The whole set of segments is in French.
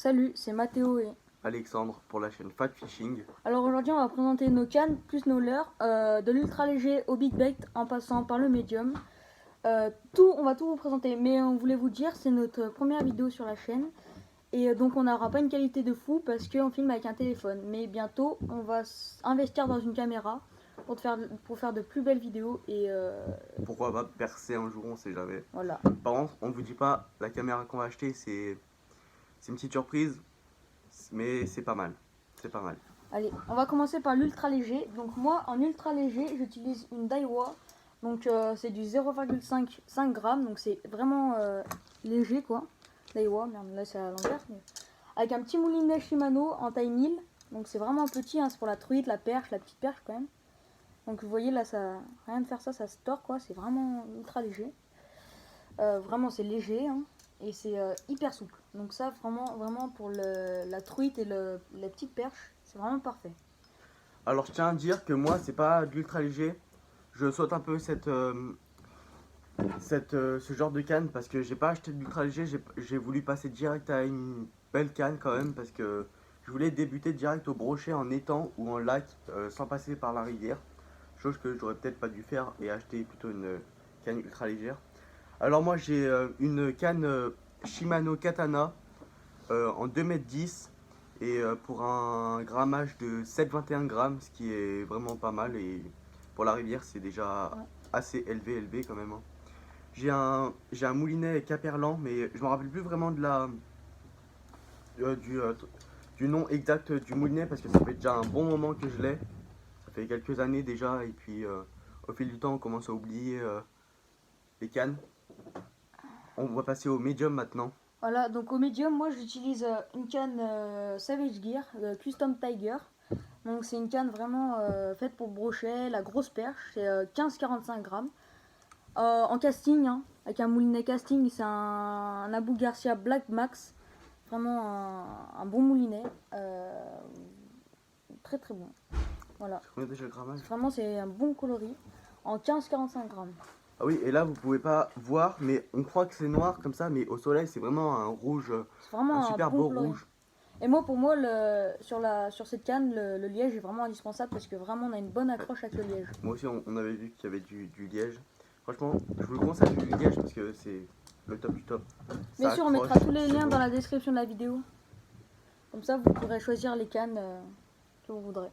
Salut, c'est Mathéo et... Alexandre pour la chaîne Fat Fishing. Alors aujourd'hui on va présenter nos cannes plus nos leurres, de l'ultra léger au big bait en passant par le médium. On va tout vous présenter, mais on voulait vous dire c'est notre première vidéo sur la chaîne. Et donc on n'aura pas une qualité de fou parce qu'on filme avec un téléphone. Mais bientôt on va investir dans une caméra pour faire de plus belles vidéos. Et pourquoi pas percer un jour, on sait jamais. Voilà. Par contre, on vous dit pas la caméra qu'on va acheter, c'est une petite surprise, mais c'est pas mal. C'est pas mal. Allez, on va commencer par l'ultra léger. Donc moi en ultra léger j'utilise une Daiwa. Donc c'est du 0,5 g, donc c'est vraiment léger quoi. Daiwa, merde, là c'est à l'envers. Mais... avec un petit moulinet Shimano en taille 1000. Donc c'est vraiment petit, hein, c'est pour la truite, la perche, la petite perche quand même. Donc vous voyez là, ça rien de faire ça, ça se tord quoi, c'est vraiment ultra léger. Vraiment c'est léger, hein, et c'est hyper souple. Donc ça vraiment pour la truite et la petite perche, c'est vraiment parfait. Alors je tiens à dire que moi c'est pas de l'ultra léger. Je saute un peu ce genre de canne parce que j'ai pas acheté de l'ultra léger. J'ai voulu passer direct à une belle canne quand même parce que je voulais débuter direct au brochet en étang ou en lac sans passer par la rivière. Chose que j'aurais peut-être pas dû faire et acheter plutôt une canne ultra légère. Alors moi j'ai une canne Shimano Katana en 2,10 m et pour un grammage de 7,21 g, ce qui est vraiment pas mal, et pour la rivière c'est déjà assez élevé quand même, hein. J'ai un moulinet Caperlan, mais je me rappelle plus vraiment de du nom exact du moulinet parce que ça fait déjà un bon moment que je l'ai. Ça fait quelques années déjà, et puis au fil du temps on commence à oublier les cannes. On va passer au médium maintenant. Voilà, donc au médium, moi j'utilise une canne Savage Gear Custom Tiger. Donc c'est une canne vraiment faite pour brochet, la grosse perche, c'est 15-45 grammes. En casting, hein, avec un moulinet casting, c'est un Abu Garcia Black Max. Vraiment un bon moulinet. Très très bon. Voilà. Combien déjà le grammage? Vraiment c'est un bon coloris. En 15-45 grammes. Ah oui, et là vous pouvez pas voir, mais on croit que c'est noir comme ça, mais au soleil c'est vraiment un rouge, vraiment un super bon beau coloris. rouge. Et moi, pour moi, sur cette canne, le liège est vraiment indispensable parce que vraiment on a une bonne accroche avec le liège. Moi aussi on avait vu qu'il y avait du liège. Franchement, je vous le conseille du liège parce que c'est le top du top. Bien Ça sûr, on accroche, mettra tous les c'est liens bon. dans la description de la vidéo. Comme ça, vous pourrez choisir les cannes que vous voudrez.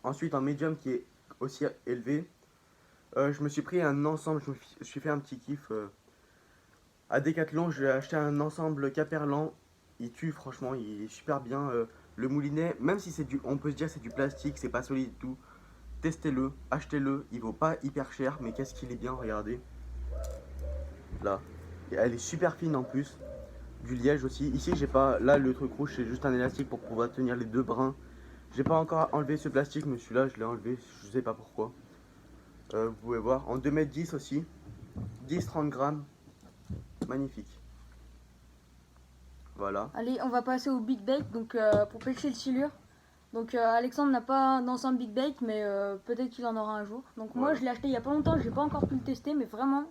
Ensuite, un médium qui est aussi élevé. Je me suis pris un ensemble, je me suis fait un petit kiff. À Decathlon, j'ai acheté un ensemble Caperlan. Il tue, franchement, il est super bien. Le moulinet, même si c'est on peut se dire c'est du plastique, c'est pas solide et tout. Testez-le, achetez-le. Il vaut pas hyper cher, mais qu'est-ce qu'il est bien, regardez. Là, et elle est super fine en plus. Du liège aussi. Ici, j'ai pas. Là, le truc rouge, c'est juste un élastique pour pouvoir tenir les deux brins. J'ai pas encore enlevé ce plastique, mais celui-là, je l'ai enlevé. Je sais pas pourquoi. Vous pouvez voir. En 2,10 m aussi. 10-30 grammes. Magnifique. Voilà. Allez, on va passer au big bait, donc pour pêcher le silure. Donc Alexandre n'a pas d'ensemble big bait, mais peut-être qu'il en aura un jour. Donc moi, Voilà. je l'ai acheté il y a pas longtemps, j'ai pas encore pu le tester, mais vraiment,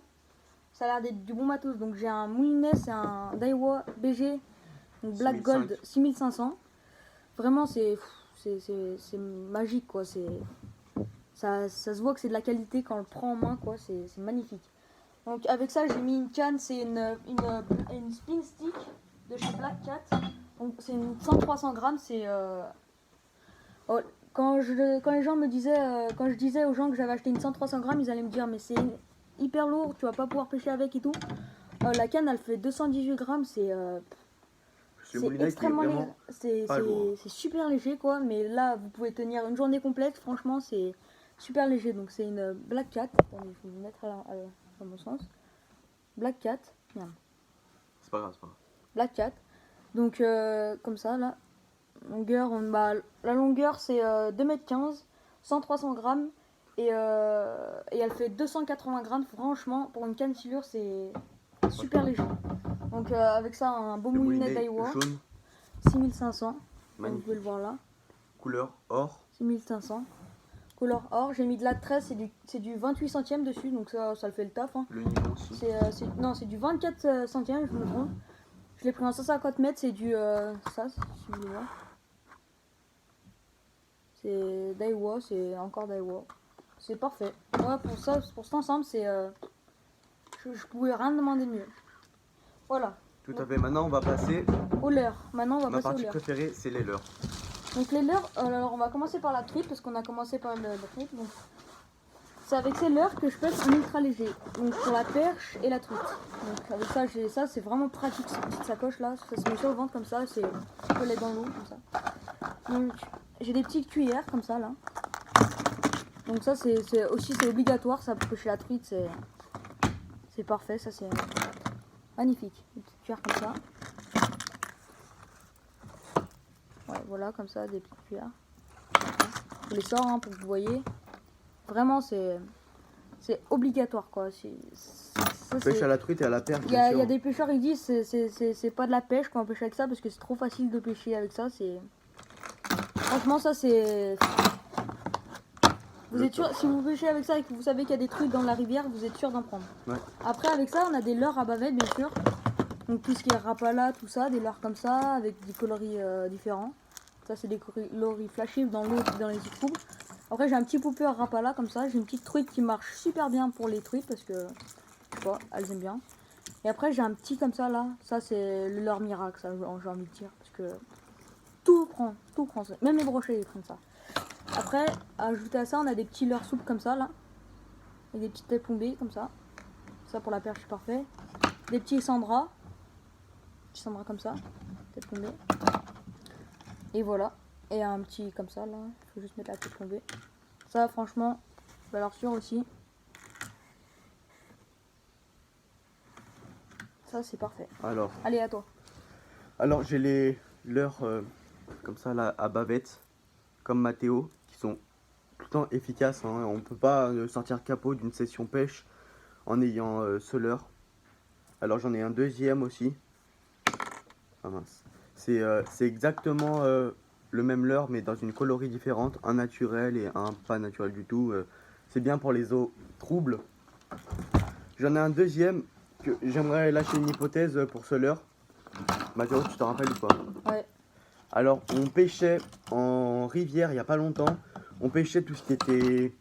ça a l'air d'être du bon matos. Donc j'ai un moulinet, c'est un Daiwa BG, donc Black 6500. Gold 6500. Vraiment, c'est magique quoi. Ça se voit que c'est de la qualité quand on le prend en main quoi. C'est magnifique. Donc avec ça, j'ai mis une canne, c'est une spin stick de chez Black Cat. Donc c'est une 100-300 grammes. C'est quand les gens me disaient, quand je disais aux gens que j'avais acheté une 100-300 grammes, ils allaient me dire mais c'est hyper lourd, tu vas pas pouvoir pêcher avec et tout. La canne, elle fait 218 grammes, c'est extrêmement léger. C'est super léger quoi, mais là vous pouvez tenir une journée complète. Franchement, c'est super léger. Donc c'est une Black Cat. Attendez, je vais me mettre dans mon sens. Black Cat. Merde. C'est pas grave, c'est pas grave. Black Cat. Donc comme ça là. Longueur, la longueur c'est 2,15 m, 100-300 grammes. Et elle fait 280 grammes. Franchement, pour une canne silure, c'est super léger. Donc avec ça, un beau moulinet Daiwa. 6500. Vous pouvez le voir là. Couleur or. 6500. Couleur or. J'ai mis de la 13, c'est du 28 centièmes dessus, donc ça le fait le taf. Hein. Le niveau aussi. Non, c'est du 24 centièmes, je me trompe. Je l'ai pris en 150 mètres, c'est du... ça, si vous voulez voir. C'est Daiwa, c'est encore Daiwa. C'est parfait. Ouais, pour ça, pour cet ensemble, c'est... je pouvais rien demander de mieux. Voilà. Tout à fait. Maintenant, on va passer. Au leurre. Maintenant, on va Ma passer au partie leurre. préférée, c'est les leurres. Donc les leurres, alors on va commencer par la truite, parce qu'on a commencé par la truite. Donc c'est avec ces leurres que je pêche en ultra léger. Donc pour la perche et la truite. Donc avec ça, j'ai ça, c'est vraiment pratique, cette petite sacoche là. Ça se met sur le ventre comme ça, c'est je peux l'être dans l'eau comme ça. Donc j'ai des petites cuillères comme ça là. Donc ça c'est aussi c'est obligatoire ça pour pêcher la truite, c'est parfait, ça c'est magnifique. Des petites cuillères comme ça. Ouais, voilà, comme ça, des petites cuillères. Je les sors hein, pour que vous voyez. Vraiment, c'est obligatoire, quoi. Pêche à la truite et à la perche, Il y a bien sûr. des pêcheurs, ils disent c'est pas de la pêche quand on pêche avec ça, parce que c'est trop facile de pêcher avec ça. Franchement, ça, c'est... Vous êtes sûr, si vous pêchez avec ça et que vous savez qu'il y a des trucs dans la rivière, vous êtes sûr d'en prendre. Ouais. Après, avec ça, on a des leurres à bavette, bien sûr. Donc tout ce qui est rapala, tout ça, des leurres comme ça, avec des coloris différents. Ça, c'est des coloris flashés dans l'eau et dans les troubles. Après, j'ai un petit popper rapala comme ça. J'ai une petite truite qui marche super bien pour les truites parce que, je sais pas, elles aiment bien. Et après, j'ai un petit comme ça là. Ça, c'est le leurre miracle, ça, j'ai envie de dire. Parce que tout prend. Même les brochets, ils prennent ça. Après, ajouter à ça, on a des petits leurres souples comme ça là. Et des petites têtes plombées comme ça. Ça, pour la perche, c'est parfait. Des petits sandras. Comme ça, tête plombée. Et voilà. Et un petit comme ça là, il faut juste mettre la tête plombée. Ça franchement, valeur sûre aussi. Ça c'est parfait. Alors, Allez à toi. alors j'ai les leurres comme ça là à bavette, comme Mathéo, qui sont tout le temps efficaces. Hein. On peut pas sortir capot d'une session pêche en ayant ce leurre. Alors j'en ai un deuxième aussi. Ah mince. C'est exactement le même leurre mais dans une coloris différente, un naturel et un pas naturel du tout. C'est bien pour les eaux troubles. J'en ai un deuxième que j'aimerais lâcher une hypothèse pour ce leurre. Mathéo, tu t'en rappelles ou pas? Ouais. Alors on pêchait en rivière il y a pas longtemps. On pêchait tout ce qui était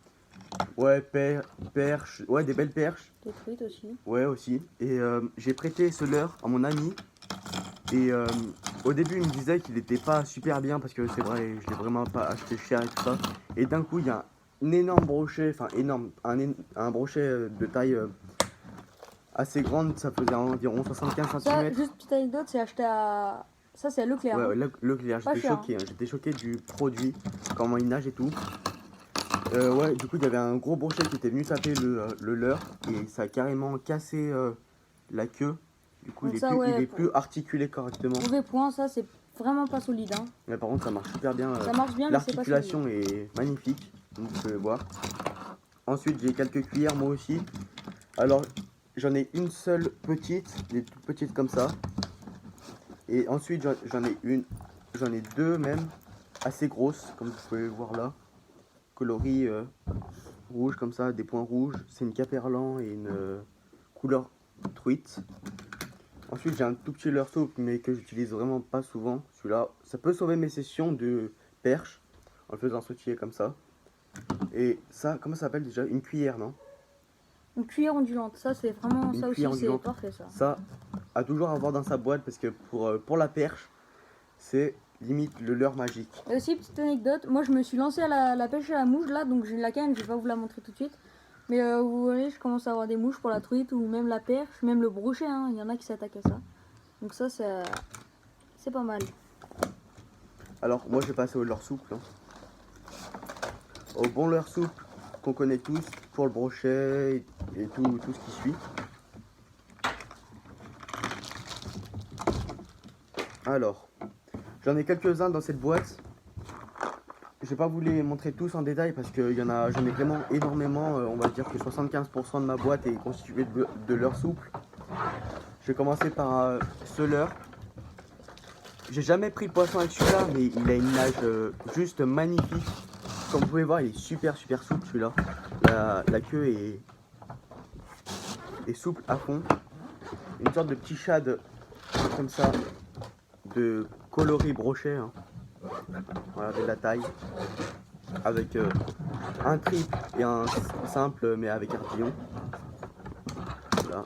perche, ouais des belles perches. Des truites aussi. Ouais aussi. Et j'ai prêté ce leurre à mon ami. Et au début il me disait qu'il n'était pas super bien parce que c'est vrai, je l'ai vraiment pas acheté cher et tout ça. Et d'un coup il y a un énorme brochet, enfin énorme, un brochet de taille assez grande, ça faisait environ 75 Ça, cm. juste petite anecdote, c'est acheté à... Ça c'est à Leclerc. Ouais, Hein. Leclerc, Pas j'étais cher, choqué, hein. J'étais choqué du produit, comment il nage et tout. Ouais, du coup il y avait un gros brochet qui était venu taper le leurre et ça a carrément cassé la queue. Du coup Donc il ça, est plus articulé correctement. Mauvais point, ça c'est vraiment pas solide. Hein. Mais par contre ça marche super bien. Ça marche bien, mais c'est pas solide. L'articulation est magnifique, donc vous pouvez voir. Ensuite j'ai quelques cuillères moi aussi. Alors j'en ai une seule petite, des toutes petites comme ça. Et ensuite j'en ai deux même, assez grosses, comme vous pouvez voir là. Coloris rouge comme ça, des points rouges. C'est une caperlan et une couleur truite. Ensuite j'ai un tout petit leurre souple mais que j'utilise vraiment pas souvent. Celui-là, ça peut sauver mes sessions de perche en le faisant sautiller comme ça. Et ça, comment ça s'appelle déjà? Une cuillère, non? Une cuillère ondulante, ça c'est vraiment, ça aussi c'est parfait ça. Ça, à toujours avoir dans sa boîte parce que pour la perche, c'est limite le leurre magique. Et aussi petite anecdote, moi je me suis lancé à la pêche à la mouche là, donc j'ai la canne, je vais pas vous la montrer tout de suite. Mais vous voyez, je commence à avoir des mouches pour la truite ou même la perche, même le brochet, hein. Il y en a qui s'attaquent à ça. Donc ça c'est pas mal. Alors moi je vais passer au leurre souple. Hein. Au bon leurre souple qu'on connaît tous pour le brochet et tout ce qui suit. Alors, j'en ai quelques-uns dans cette boîte. Je vais pas vous les montrer tous en détail parce que j'en ai vraiment énormément. On va dire que 75% de ma boîte est constituée de leurre souple. Je vais commencer par ce leurre. J'ai jamais pris de poisson avec celui-là, mais il a une nage juste magnifique. Comme vous pouvez voir, il est super souple celui-là. La queue est souple à fond. Une sorte de petit shad comme ça de coloris brochet. Hein. Regardez la taille. Avec un triple et un simple mais avec artillon. Voilà.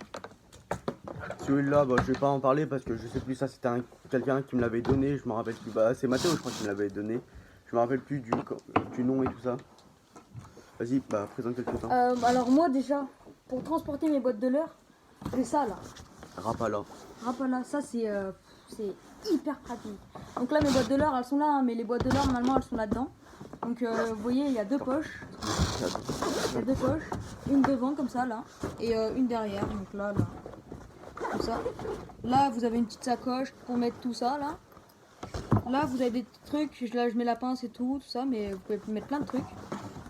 Celui-là, bah, je vais pas en parler parce que je sais plus, ça c'était quelqu'un qui me l'avait donné, je me rappelle plus. Bah, c'est Mathéo, je crois, qui me l'avait donné. Je me rappelle plus du nom et tout ça. Vas-y, bah, présente quelque chose. Alors moi déjà, pour transporter mes boîtes de leurre, j'ai ça là. Rapala. Rapala, ça c'est hyper pratique. Donc là mes boîtes de leurre elles sont là, hein, mais les boîtes de leurre normalement elles sont là-dedans. Donc vous voyez il y a deux poches. Il y a deux poches, une devant comme ça là, et une derrière, donc là, comme ça. Là vous avez une petite sacoche pour mettre tout ça là. Là vous avez des petits trucs, là je mets la pince et tout ça, mais vous pouvez mettre plein de trucs.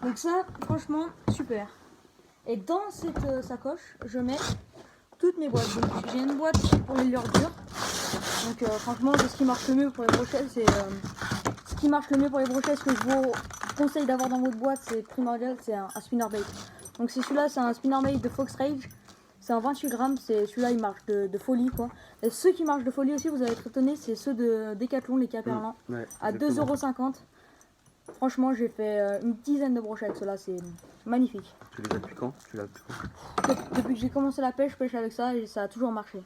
Donc ça franchement super. Et dans cette sacoche je mets toutes mes boîtes. Donc j'ai une boîte pour les leurres dures. Donc franchement c'est ce qui marche le mieux pour les brochettes, ce que je vous conseille d'avoir dans votre boîte, c'est primordial, c'est un spinnerbait. Donc c'est celui-là, c'est un spinnerbait de Fox Rage. C'est en 28 grammes, celui-là il marche de folie quoi. Et ceux qui marchent de folie aussi, vous allez être étonnés, c'est ceux de Decathlon, les Caperlan, Ouais, à 2,50 €. Franchement j'ai fait une dizaine de brochettes, ceux-là c'est magnifique. Tu les as depuis quand? Depuis que j'ai commencé la pêche, je pêche avec ça et ça a toujours marché.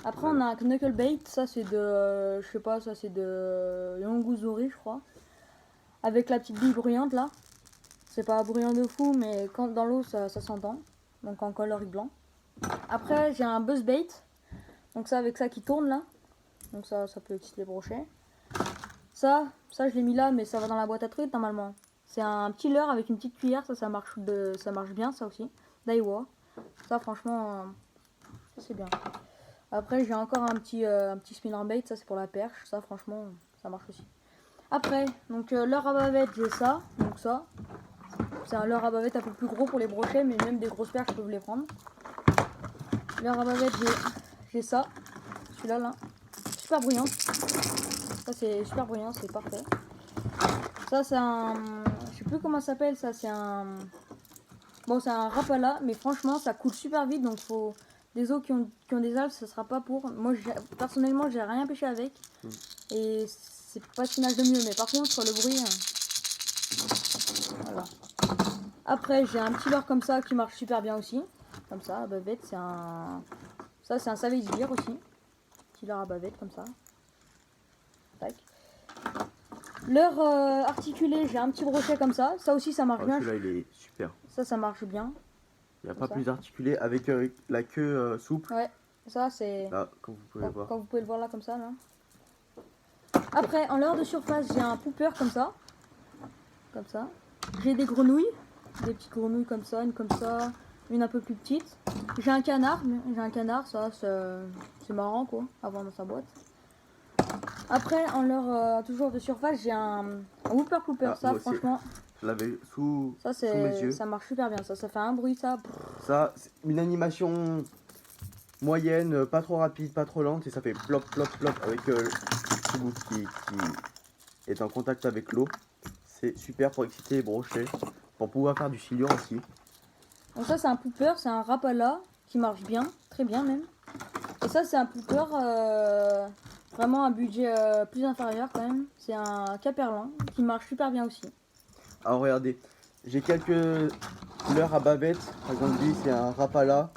Après on a un knucklebait, ça c'est de, je sais pas, ça c'est de Yonguzori je crois. Avec la petite bille bruyante là. C'est pas bruyant de fou mais quand dans l'eau ça s'entend. Donc en coloris blanc. Après j'ai un buzzbait. Donc ça avec ça qui tourne là. Donc ça peut exciter les brochets. Ça je l'ai mis là mais ça va dans la boîte à trucs normalement. C'est un petit leurre avec une petite cuillère, ça marche bien ça aussi. Daiwa. Ça franchement c'est bien. Après j'ai encore un petit spinnerbait, ça c'est pour la perche, ça franchement ça marche aussi. Après donc leurre à bavette j'ai ça, donc ça c'est un leurre à bavette un peu plus gros pour les brochets mais même des grosses perches peuvent les prendre. Leurre à bavette j'ai ça, celui-là là, super bruyant, ça c'est super bruyant, c'est parfait. Ça c'est un, je sais plus comment ça s'appelle, ça c'est un, bon c'est un Rapala mais franchement ça coule super vite donc faut des eaux qui ont des algues, ça sera pas pour. Moi personnellement j'ai rien pêché avec et c'est pas ce qui nage de mieux, mais par contre le bruit voilà. Après j'ai un petit leurre comme ça qui marche super bien aussi, comme ça à bavette, c'est un Savage Gear aussi, petit leurre à bavette comme ça. Tac. Leurre articulé, j'ai un petit brochet comme ça aussi ça marche bien. Celui-là il est super. Ça marche bien. Il n'y a pas plus articulé avec la queue souple. Ouais, ça c'est là, comme vous pouvez voir. Quand vous pouvez le voir là comme ça là. Après en leurre de surface j'ai un pooper comme ça. J'ai des grenouilles, des petites grenouilles comme ça, une comme ça, une un peu plus petite. J'ai un canard, ça c'est marrant quoi, à avoir dans sa boîte. Après en leurre toujours de surface j'ai un whooper pooper, ça franchement. Je l'avais sous mes yeux. Ça marche super bien, ça fait un bruit ça. Ça, c'est une animation moyenne, pas trop rapide, pas trop lente et ça fait plop plop plop avec le bout qui est en contact avec l'eau. C'est super pour exciter les brochets, pour pouvoir faire du silure aussi. Donc ça c'est un pooper, c'est un Rapala qui marche bien, très bien même. Et ça c'est un pooper vraiment un budget plus inférieur quand même. C'est un Caperlan qui marche super bien aussi. Alors regardez, j'ai quelques leurres à bavette. Par exemple lui c'est un Rapala,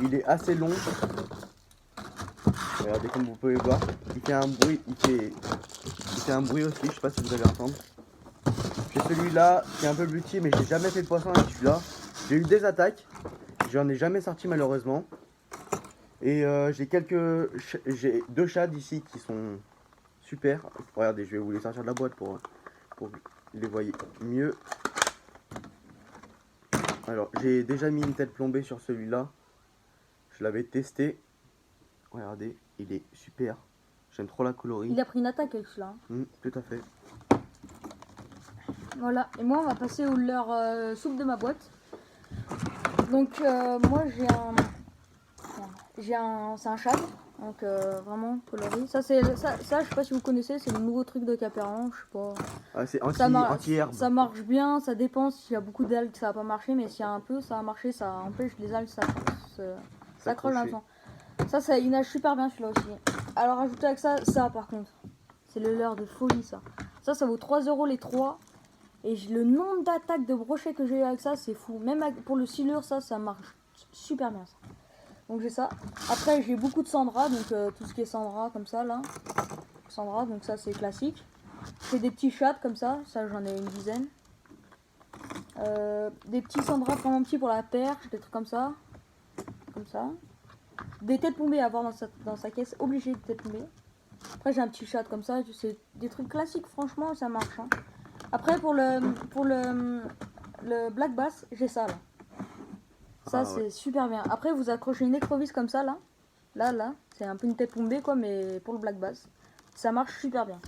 il est assez long. Regardez comme vous pouvez voir, il fait un bruit, il fait un bruit aussi, je sais pas si vous allez entendre. J'ai celui-là qui est un peu plus petit mais j'ai jamais fait de poisson avec celui-là. J'ai eu des attaques, j'en ai jamais sorti malheureusement. Et j'ai deux shads ici qui sont super. Regardez, je vais vous les sortir de la boîte pour que vous les voyez mieux. Alors j'ai déjà mis une tête plombée sur celui-là. Je l'avais testé. Regardez, il est super. J'aime trop la coloris. Il a pris une attaque avec celui-là. Tout à fait. Voilà, et moi on va passer au leurre soupe de ma boîte. Donc moi c'est un shad, donc vraiment coloris. Ça je sais pas si vous connaissez, c'est le nouveau truc de Caperlan, je sais pas. Ah, c'est anti-herbe. Ça marche bien, ça dépend s'il y a beaucoup d'algues, ça va pas marcher, mais s'il y a un peu, ça va marcher, ça empêche les algues, ça crolle l'enfant. Ça il nage super bien celui-là aussi. alors ajoutez avec ça, par contre. C'est le leurre de folie ça. Ça vaut 3 € les 3. Et le nombre d'attaques de brochets que j'ai eu avec ça, c'est fou. Même pour le silure, ça marche super bien ça. Donc j'ai ça. Après j'ai beaucoup de Sandra, donc tout ce qui est Sandra comme ça là. Sandra, donc ça c'est classique. J'ai des petits chats comme ça j'en ai une dizaine. Des petits Sandra vraiment petits pour la perche, des trucs comme ça. Comme ça. Des têtes plombées à avoir dans sa caisse, obligé de têtes plombées. Après j'ai un petit chat comme ça, c'est des trucs classiques, franchement ça marche. Hein. Après pour le Black Bass, j'ai ça là. Ça c'est super bien. Après vous accrochez une écrevisse comme ça là. Là, c'est un peu une tête plombée quoi, mais pour le Black Bass. Ça marche super bien.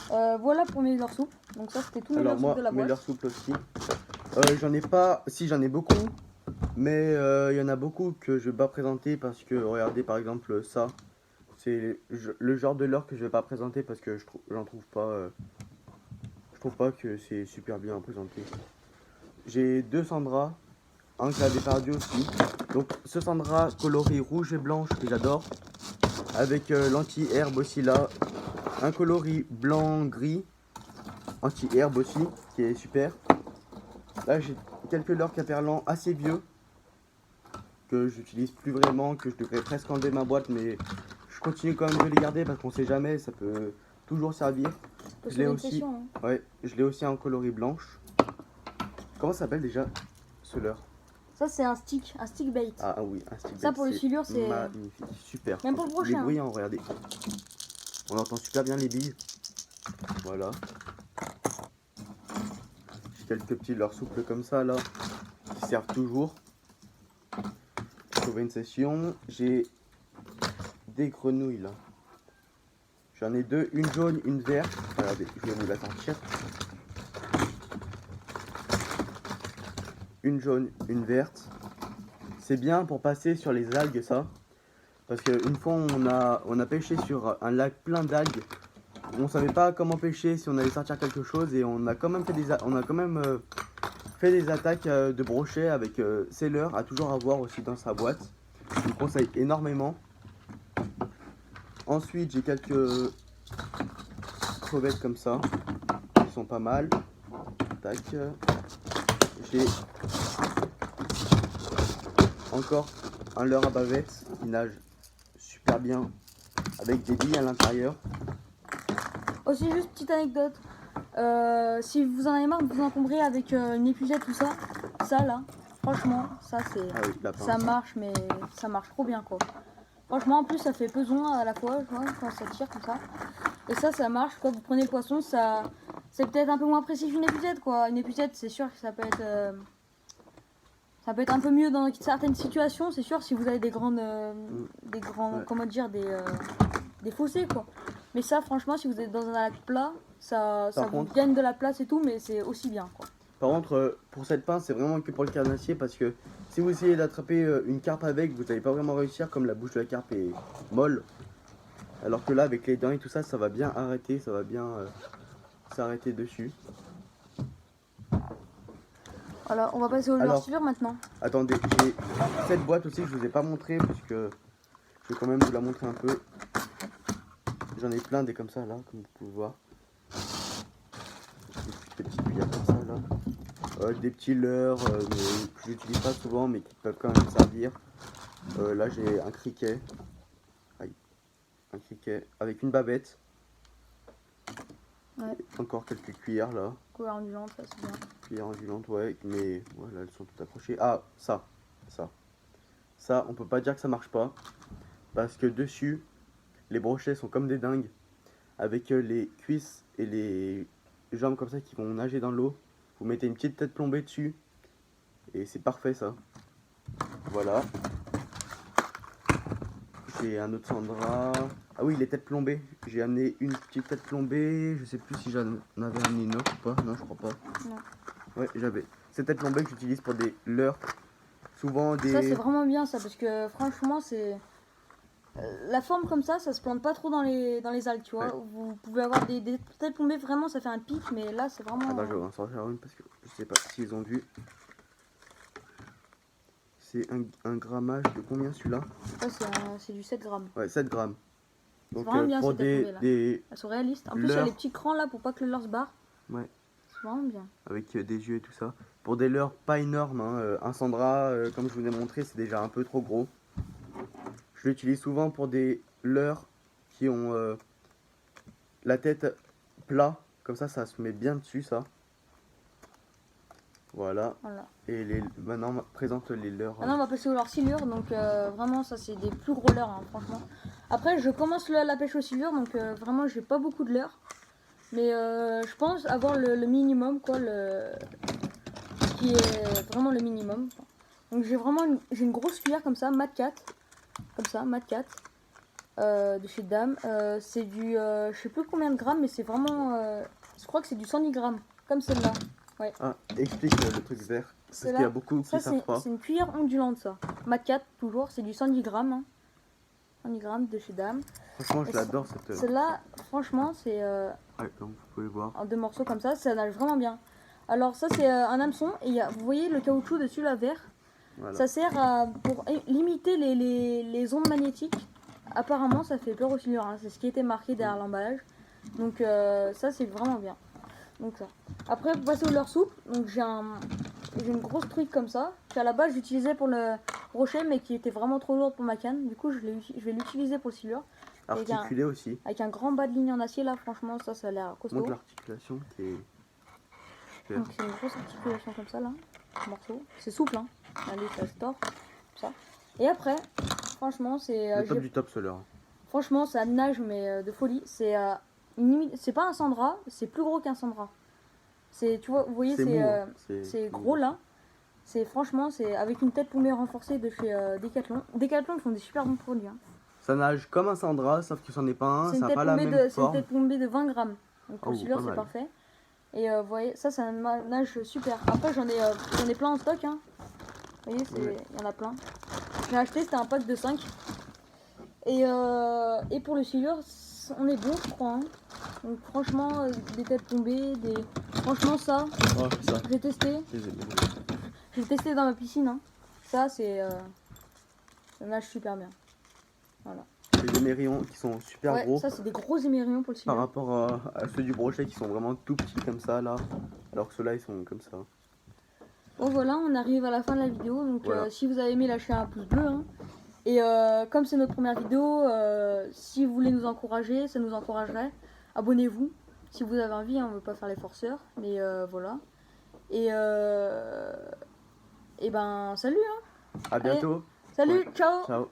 Voilà pour mes leurres souples. Donc ça c'était tous mes leurres souples de la boîte. Mes leurres souples aussi. J'en ai pas, si j'en ai beaucoup. Mais il y en a beaucoup que je vais pas présenter parce que regardez par exemple ça. C'est le genre de leurre que je vais pas présenter parce que j'en trouve pas. Je trouve pas que c'est super bien à présenter. J'ai 2 Sandra, un que j'avais perdu aussi. Donc ce Sandra coloris rouge et blanche que j'adore. Avec l'anti-herbe aussi là. Un coloris blanc-gris. Anti-herbe aussi, qui est super. Là j'ai quelques leurres caperlans assez vieux. Que j'utilise plus vraiment, que je devrais presque enlever ma boîte. Mais je continue quand même de les garder parce qu'on sait jamais, ça peut toujours servir. Je l'ai aussi, ouais, je l'ai aussi en coloris blanche. Comment ça s'appelle déjà ce leurre? Ça c'est un stick bait. Ah oui, un stick bait. Ça pour le silure c'est magnifique, super. Même pour le prochain. Il est bruyant, regardez. On entend super bien les billes. Voilà. J'ai quelques petits leurres souples comme ça là, qui servent toujours. Trouver une session. J'ai des grenouilles là. J'en ai 2, une jaune, une verte. Regardez, je vais vous la sortir. Une jaune, une verte. C'est bien pour passer sur les algues ça. Parce qu'une fois on a pêché sur un lac plein d'algues. On savait pas comment pêcher, si on allait sortir quelque chose. Et on a quand même fait des attaques de brochets avec ces leurres à toujours avoir aussi dans sa boîte. Je vous conseille énormément. Ensuite j'ai quelques crevettes comme ça. Ils sont pas mal. Tac. J'ai encore un leurre à bavette qui nage super bien avec des billes à l'intérieur. Aussi juste petite anecdote. Si vous en avez marre de vous encombrer avec une épuisette tout ça, là, franchement, ça c'est, ça marche, mais ça marche trop bien quoi. Franchement en plus ça fait pesant à la fois, je vois, quand ça tire comme ça. Et ça marche quoi. Vous prenez le poisson, ça, c'est peut-être un peu moins précis qu'une épuisette quoi. Une épuisette c'est sûr que ça peut être un peu mieux dans certaines situations, c'est sûr si vous avez des grands, ouais. Comment dire, des fossés quoi. Mais ça franchement si vous êtes dans un lac plat, ça vous gagne de la place et tout, mais c'est aussi bien quoi. Par contre pour cette pince c'est vraiment que pour le carnassier parce que si vous essayez d'attraper une carpe avec, vous n'allez pas vraiment réussir comme la bouche de la carpe est molle. Alors que là avec les dents et tout ça, ça va bien arrêter, ça va bien s'arrêter dessus. Voilà, on va passer au leurre silure maintenant. Attendez, j'ai cette boîte aussi que je vous ai pas montré parce que je vais quand même vous la montrer un peu. J'en ai plein des comme ça là, comme vous pouvez voir. Des petites cuillères comme ça là. Des petits leurres que j'utilise pas souvent mais qui peuvent quand même servir. Là j'ai un criquet. Aïe. Un criquet avec une bavette. Ouais. Encore quelques cuillères là. Cuillère ondulante, ça c'est bien. Cuillère ondulante, ouais, mais voilà, elles sont toutes accrochées. Ah, ça, on peut pas dire que ça marche pas. Parce que dessus, les brochets sont comme des dingues. Avec les cuisses et les jambes comme ça qui vont nager dans l'eau. Vous mettez une petite tête plombée dessus. Et c'est parfait ça. Voilà. J'ai un autre Sandra. Ah oui, les têtes plombées. J'ai amené une petite tête plombée. Je sais plus si j'en avais amené une autre ou pas. Non, je crois pas. Non. Ouais, j'avais. Cette tête plombée que j'utilise pour des leurres. Souvent des... Ça c'est vraiment bien ça parce que franchement c'est... La forme comme ça se plante pas trop dans les algues, tu vois. Ouais. Vous pouvez avoir des têtes plombées, vraiment ça fait un pic, mais là c'est vraiment... Ah bah je vais en sortir une parce que je sais pas s'ils ont vu. C'est un grammage de combien celui-là? C'est du 7 grammes. Ouais, 7 grammes. Donc vraiment bien pour ces têtes tombées là. des Elles sont réalistes. En plus, il y a leurres. les petits crans là pour pas que le leurre se barre. Ouais. C'est vraiment bien. Avec des yeux et tout ça. Pour des leurres pas énormes, hein, un Sandra, comme je vous ai montré, c'est déjà un peu trop gros. Je l'utilise souvent pour des leurres qui ont la tête plat, comme ça se met bien dessus ça. Voilà. Voilà. Et maintenant on présente les leurres. Maintenant, on va passer aux leurres silures. Donc, vraiment, ça, c'est des plus gros leurres, hein, franchement. Après, je commence la pêche aux silures. Donc, vraiment, j'ai pas beaucoup de leurres. Mais je pense avoir le minimum, quoi. Ce qui est vraiment le minimum. Donc, j'ai une grosse cuillère comme ça, Mat 4. Comme ça, Mat 4. De chez Dame. C'est du. Je sais plus combien de grammes, mais c'est vraiment. Je crois que c'est du 110 grammes. Comme celle-là. Ouais. Ah, explique le truc vert. Parce qu'il y a beaucoup qui Ça, savent pas. c'est une cuillère ondulante, ça. Mat 4, toujours. C'est du 110 grammes. Hein. 110 grammes de chez Dame. Franchement, je Et l'adore cette. Celle-là, franchement, c'est Ouais, comme vous pouvez voir. en 2 morceaux comme ça nage vraiment bien. Alors, ça, c'est un hameçon. Et vous voyez le caoutchouc dessus, là, vert. Voilà. Ça sert pour limiter les ondes magnétiques. Apparemment, ça fait peur aux silures. Hein. C'est ce qui était marqué derrière l'emballage. Donc, ça, c'est vraiment bien. Donc, ça. Après, pour passer au leurre souple, donc j'ai une grosse truite comme ça. Qu'à la base, j'utilisais pour le brochet, mais qui était vraiment trop lourde pour ma canne. Du coup, je vais l'utiliser pour le silure. Articulé aussi. Avec un grand bas de ligne en acier, là, franchement, ça a l'air costaud. Montre l'articulation qui est. Super. Donc, c'est une grosse articulation comme ça, là. Morceau. C'est souple, hein. Allez, ça se tord. Comme ça. Et après, franchement, c'est. Le top du top, ce leurre. Franchement, ça nage, mais de folie. C'est c'est pas un Sandra, c'est plus gros qu'un Sandra. C'est, tu vois, vous voyez, c'est gros là. Franchement, c'est avec une tête plombée renforcée de chez Decathlon. Decathlon, ils font des super bons produits. Hein. Ça nage comme un Sandra, sauf que c'en est pas un, ça n'a pas la même C'est une forme. tête plombée de 20 grammes. Donc pour celui-là, c'est mal. parfait. Et vous voyez, ça nage super. Après, j'en ai plein en stock. Hein. Vous voyez, il y en a plein. J'ai acheté, c'était un pack de 5. Et pour le silure, on est bon, je crois. Hein. Donc franchement, des têtes tombées, franchement ça, j'ai testé. J'ai testé dans ma piscine. Hein. Ça, ça nage super bien. Voilà. Les émerillons qui sont super gros. Ça, c'est des gros émerillons pour le silure. Par rapport à ceux du brochet qui sont vraiment tout petits comme ça là. Alors que ceux-là, ils sont comme ça. Bon voilà, on arrive à la fin de la vidéo. Donc voilà. si vous avez aimé, lâchez un pouce bleu. Hein. Et comme c'est notre première vidéo, si vous voulez nous encourager, ça nous encouragerait. Abonnez-vous si vous avez envie, hein, on ne veut pas faire les forceurs, mais voilà. Et ben salut. Hein. À bientôt. Salut, ciao. Ciao.